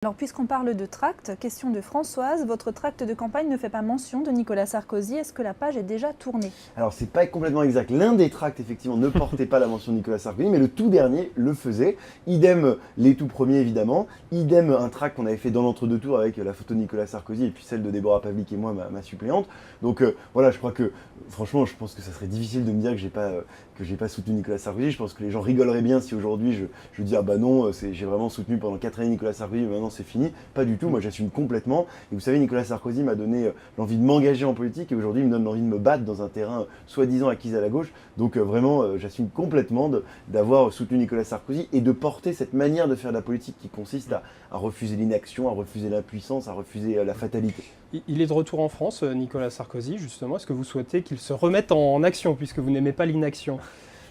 Alors, puisqu'on parle de tract, question de Françoise, votre tract de campagne ne fait pas mention de Nicolas Sarkozy. Est-ce que la page est déjà tournée? Alors, c'est pas complètement exact. L'un des tracts, effectivement, ne portait pas la mention de Nicolas Sarkozy, mais le tout dernier le faisait. Idem les tout premiers, évidemment. Idem un tract qu'on avait fait dans l'entre-deux tours avec la photo de Nicolas Sarkozy et puis celle de Déborah Pavlik et moi, ma suppléante. Donc voilà, je crois que, franchement, je pense que ça serait difficile de me dire que j'ai pas soutenu Nicolas Sarkozy. Je pense que les gens rigoleraient bien si aujourd'hui je dis ah bah non, j'ai vraiment soutenu pendant 4 années Nicolas Sarkozy, mais maintenant c'est fini. Pas du tout, moi j'assume complètement. Et vous savez, Nicolas Sarkozy m'a donné l'envie de m'engager en politique et aujourd'hui il me donne l'envie de me battre dans un terrain soi-disant acquis à la gauche. Donc vraiment, j'assume complètement d'avoir soutenu Nicolas Sarkozy et de porter cette manière de faire de la politique qui consiste à refuser l'inaction, à refuser l'impuissance, à refuser la fatalité. Il est de retour en France, Nicolas Sarkozy, justement. Est-ce que vous souhaitez qu'il se remette en action, puisque vous n'aimez pas l'inaction ?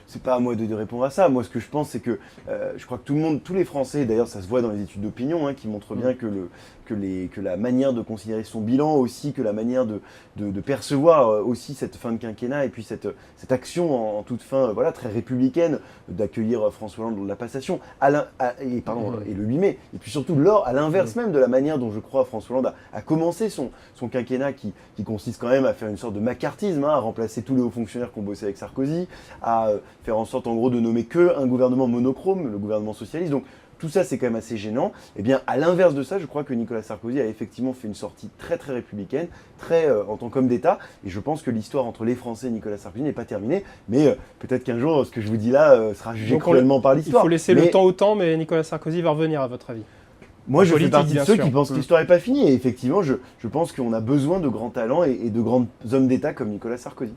C'est pas à moi de répondre à ça. Moi, ce que je pense, c'est que je crois que tout le monde, tous les Français, d'ailleurs, ça se voit dans les études d'opinion, qui montrent bien que la manière de considérer son bilan, aussi que la manière de percevoir aussi cette fin de quinquennat et puis cette action en toute fin, voilà, très républicaine, d'accueillir François Hollande lors de la passation, et le 8 mai, et puis surtout à l'inverse même de la manière dont je crois François Hollande a commencé son quinquennat qui consiste quand même à faire une sorte de macartisme, à remplacer tous les hauts fonctionnaires qui ont bossé avec Sarkozy, à faire en sorte en gros de nommer qu'un gouvernement monochrome, le gouvernement socialiste. Donc tout ça c'est quand même assez gênant. Et bien à l'inverse de ça, je crois que Nicolas Sarkozy a effectivement fait une sortie très très républicaine, très en tant qu'homme d'État. Et je pense que l'histoire entre les Français et Nicolas Sarkozy n'est pas terminée. Mais peut-être qu'un jour ce que je vous dis là sera jugé cruellement par l'histoire. Il faut laisser le temps au temps, mais Nicolas Sarkozy va revenir à votre avis? Moi, je fais partie de ceux qui pensent que l'histoire n'est pas finie. Et effectivement, je pense qu'on a besoin de grands talents et de grands hommes d'État comme Nicolas Sarkozy.